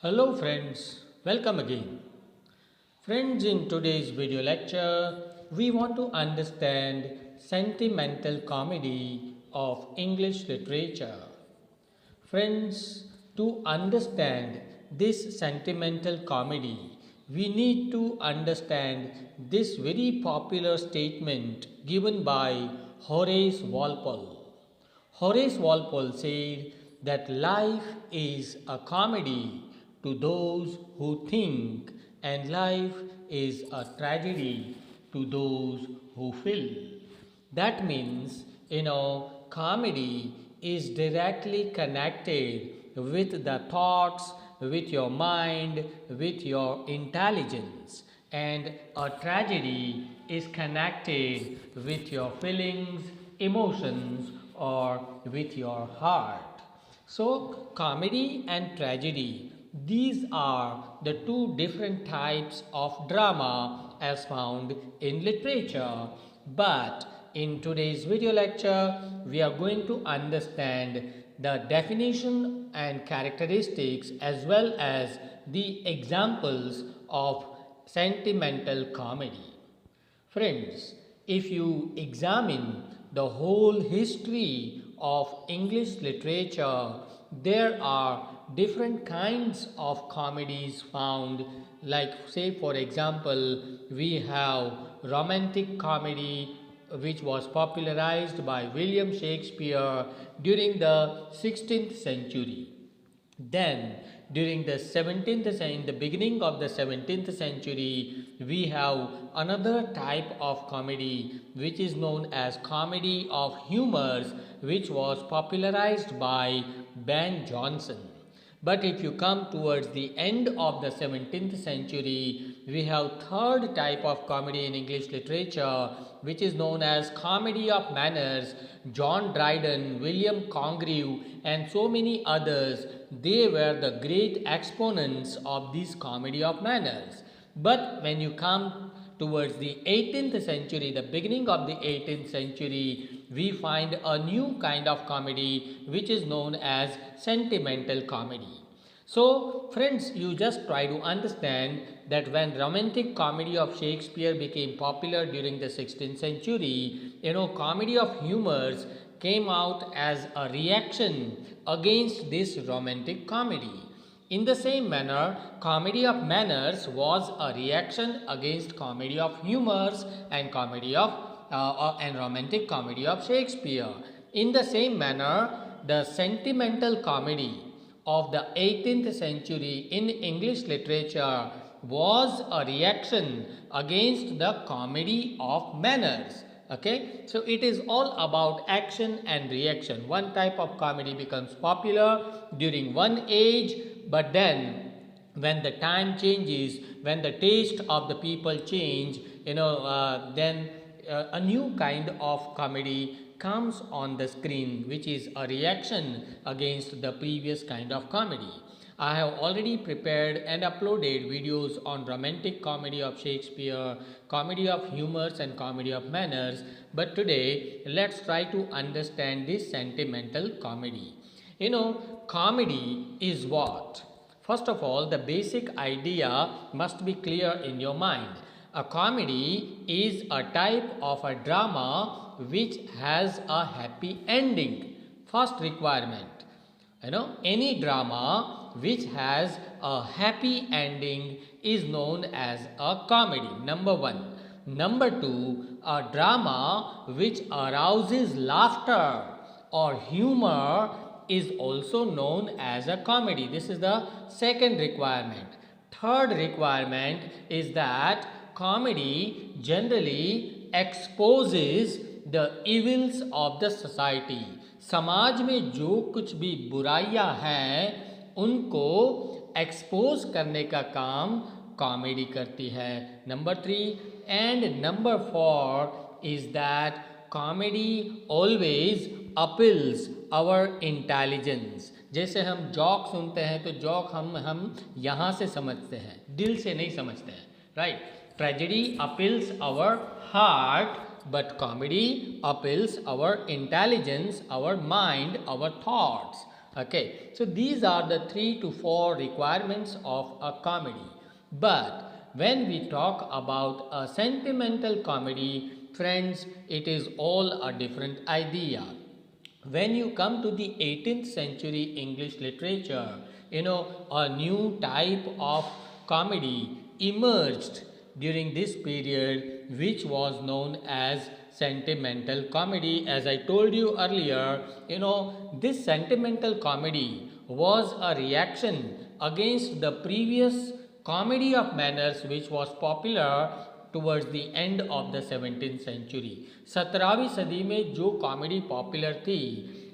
Hello friends, welcome again. Friends, in today's video lecture, we want to understand sentimental comedy of English literature. Friends, to understand this sentimental comedy, we need to understand this very popular statement given by Horace Walpole. Horace Walpole said that life is a comedy to those who think, and life is a tragedy to those who feel. That means, comedy is directly connected with the thoughts, with your mind, with your intelligence, and a tragedy is connected with your feelings, emotions, or with your heart. So, comedy and tragedy, these are the two different types of drama as found in literature. But in today's video lecture, we are going to understand the definition and characteristics as well as the examples of sentimental comedy. Friends, if you examine the whole history of English literature, there are different kinds of comedies found. Like, say, for example, we have romantic comedy, which was popularized by William Shakespeare during the 16th century. Then, during the 17th in the beginning of the 17th century, we have another type of comedy which is known as comedy of humors, which was popularized by Ben Jonson. But if you come towards the end of the 17th century, we have third type of comedy in English literature, which is known as comedy of manners. John Dryden, William Congreve, and so many others, they were the great exponents of this comedy of manners. But when you come towards the 18th century, the beginning of the 18th century, we find a new kind of comedy which is known as sentimental comedy. So, friends, you just try to understand that when romantic comedy of Shakespeare became popular during the 16th century, comedy of humors came out as a reaction against this romantic comedy. In the same manner, comedy of manners was a reaction against comedy of humors and comedy of and romantic comedy of Shakespeare. In the same manner, the sentimental comedy of the 18th century in English literature was a reaction against the comedy of manners. Okay, so it is all about action and reaction. One type of comedy becomes popular during one age, but then when the time changes, when the taste of the people change, then a new kind of comedy comes on the screen, which is a reaction against the previous kind of comedy. I have already prepared and uploaded videos on romantic comedy of Shakespeare, comedy of humors and comedy of manners, but today let's try to understand this sentimental comedy. Comedy is what? First of all, the basic idea must be clear in your mind. A comedy is a type of a drama which has a happy ending. First requirement. Any drama which has a happy ending is known as a comedy. Number one. Number two, a drama which arouses laughter or humor is also known as a comedy. This is the second requirement. Third requirement is that comedy generally exposes the evils of the society. समाज में जो कुछ भी बुराइयां हैं उनको expose करने का काम कॉमेडी करती है. Number three and number four is that comedy always appeals our intelligence. जैसे हम जॉक सुनते हैं तो जॉक हम यहाँ से समझते हैं, दिल से नहीं समझते हैं, right. Tragedy appeals our heart, but comedy appeals our intelligence, our mind, our thoughts. Okay, so these are the 3 to 4 requirements of a comedy. But when we talk about a sentimental comedy, friends, it is all a different idea. When you come to the 18th century English literature, a new type of comedy emerged during this period, which was known as sentimental comedy. As I told you earlier, this sentimental comedy was a reaction against the previous comedy of manners, which was popular towards the end of the 17th century. 17वीं सदी में जो comedy popular थी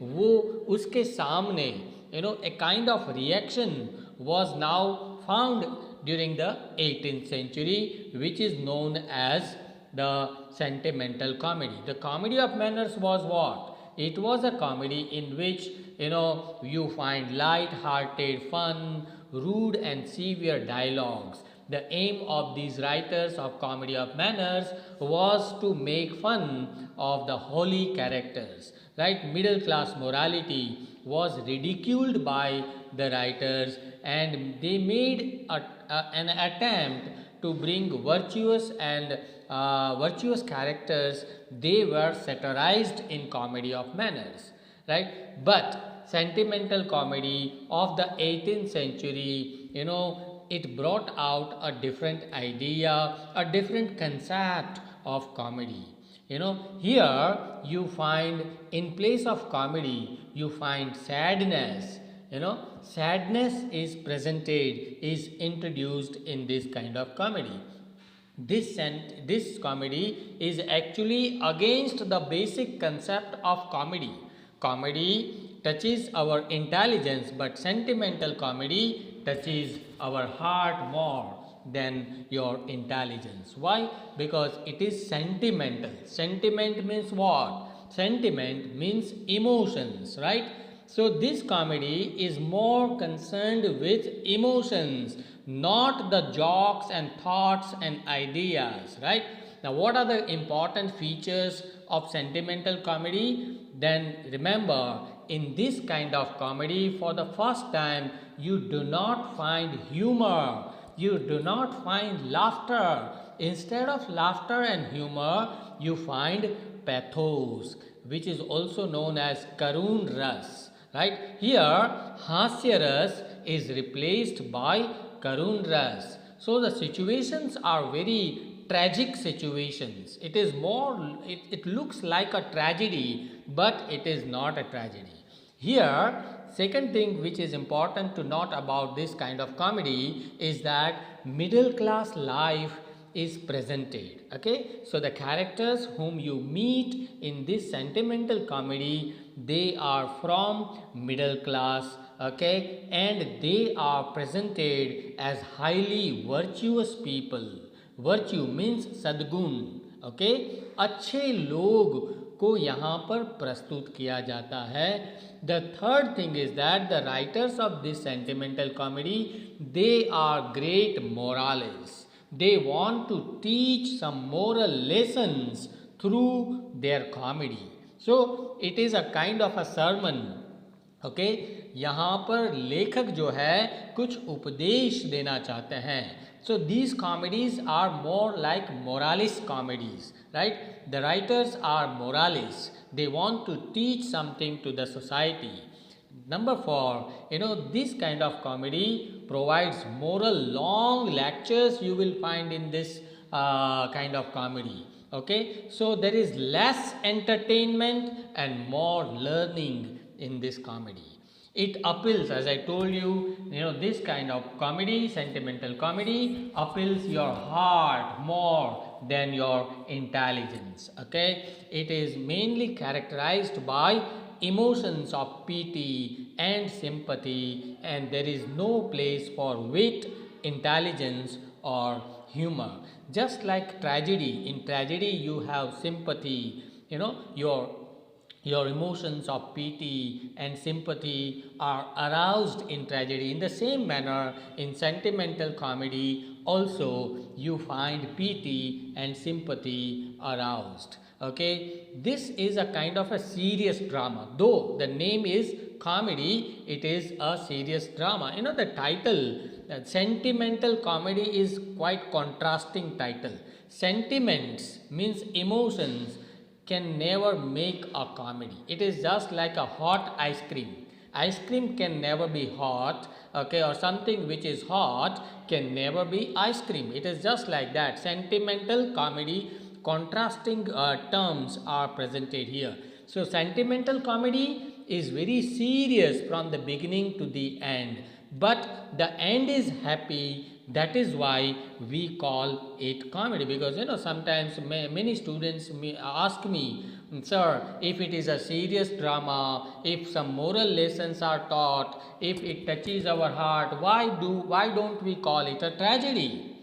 वो उसके सामने a kind of reaction was now found during the 18th century, which is known as the sentimental comedy. The comedy of manners was what? It was a comedy in which you find light-hearted fun, rude and severe dialogues. The aim of these writers of comedy of manners was to make fun of the holy characters, right? Middle class morality was ridiculed by the writers, and they made an attempt to bring virtuous and virtuous characters. They were satirized in comedy of manners, right? But sentimental comedy of the 18th century, it brought out a different idea, a different concept of comedy. Here you find, in place of comedy, you find sadness. Sadness is presented, is introduced in this kind of comedy. This comedy is actually against the basic concept of comedy. Comedy touches our intelligence, but sentimental comedy touches our heart more than your intelligence. Why? Because it is sentimental. Sentiment means what? Sentiment means emotions, right? So this comedy is more concerned with emotions, not the jokes and thoughts and ideas, right? Now, what are the important features of sentimental comedy? Then remember, in this kind of comedy, for the first time, you do not find humor. You do not find laughter. Instead of laughter and humor, you find pathos, which is also known as karun ras, right? Here, hasya ras is replaced by karun ras. So the situations are very tragic situations. It is more, it looks like a tragedy, but it is not a tragedy. Here, second thing which is important to note about this kind of comedy is that middle class life is presented. Okay, so the characters whom you meet in this sentimental comedy, they are from middle class, okay, and they are presented as highly virtuous people. Virtue means सद्गुण, okay, अच्छे लोग को यहाँ पर प्रस्तुत किया जाता है. The third thing is that the writers of this sentimental comedy, they are great moralists. They want to teach some moral lessons through their comedy. So it is a kind of a sermon. Okay, यहाँ पर लेखक जो है कुछ उपदेश देना चाहते हैं. So these comedies are more like moralist comedies, right? The writers are moralists. They want to teach something to the society. Number 4, this kind of comedy provides moral long lectures you will find in this kind of comedy. Okay, so there is less entertainment and more learning in this comedy. It appeals, as I told you, this kind of comedy, sentimental comedy, appeals your heart more than your intelligence. Okay, it is mainly characterized by emotions of pity and sympathy, and there is no place for wit, intelligence or humor. Just like tragedy, in tragedy you have sympathy, your emotions of pity and sympathy are aroused in tragedy. In the same manner, in sentimental comedy also you find pity and sympathy aroused. Okay, this is a kind of a serious drama, though the name is comedy, it is a serious drama. You know the title, sentimental comedy is quite contrasting title. Sentiments means emotions can never make a comedy. It is just like a hot ice cream. Ice cream can never be hot, okay, or something which is hot can never be ice cream. It is just like that. Sentimental comedy, contrasting terms are presented here. So sentimental comedy is very serious from the beginning to the end, but the end is happy. That is why we call it comedy, because you know sometimes many students ask me, sir, if it is a serious drama, if some moral lessons are taught, if it touches our heart, why don't we call it a tragedy?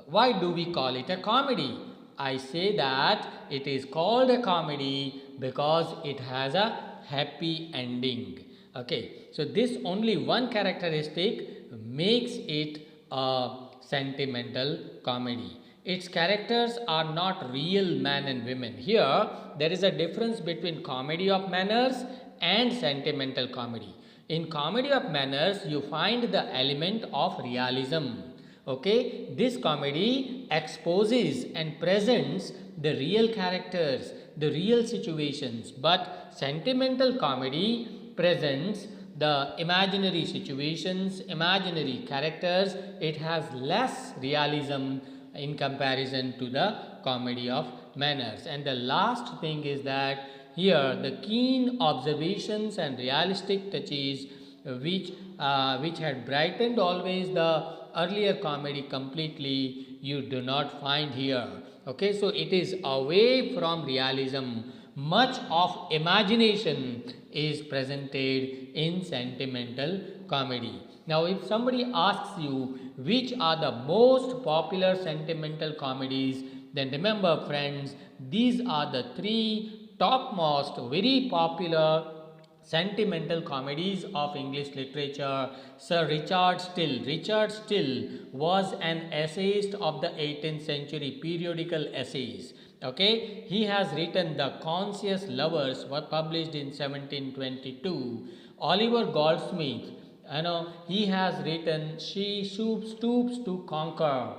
Why do we call it a comedy? I say that it is called a comedy because it has a happy ending. Okay, so this only one characteristic makes it a sentimental comedy. Its characters are not real men and women. Here, there is a difference between comedy of manners and sentimental comedy. In comedy of manners, you find the element of realism. Okay, this comedy exposes and presents the real characters, the real situations, but sentimental comedy presents the imaginary situations, imaginary characters. It has less realism in comparison to the comedy of manners. And the last thing is that here the keen observations and realistic touches which had brightened always the earlier comedy completely, you do not find here. Okay, so it is away from realism. Much of imagination is presented in sentimental comedy. Now, if somebody asks you which are the most popular sentimental comedies, then remember, friends, these are the three topmost, very popular sentimental comedies of English literature. Sir Richard Still. Richard Still was an essayist of the 18th century, periodical essays. Okay, he has written The Conscious Lovers, were published in 1722. Oliver Goldsmith, he has written She Stoops to Conquer,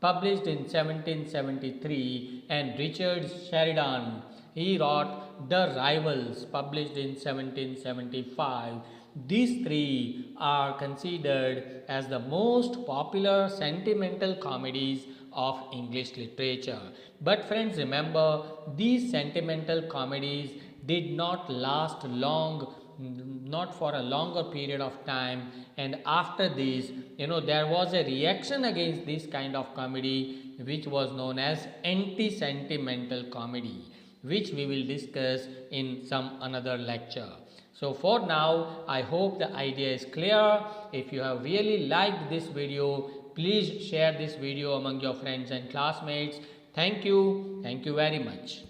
published in 1773, and Richard Sheridan, he wrote The Rivals, published in 1775. These three are considered as the most popular sentimental comedies of English literature. But friends, remember, these sentimental comedies did not last long, not for a longer period of time, and after this, there was a reaction against this kind of comedy which was known as anti-sentimental comedy, which we will discuss in some another lecture. So for now, I hope the idea is clear. If you have really liked this video, please share this video among your friends and classmates. Thank you very much.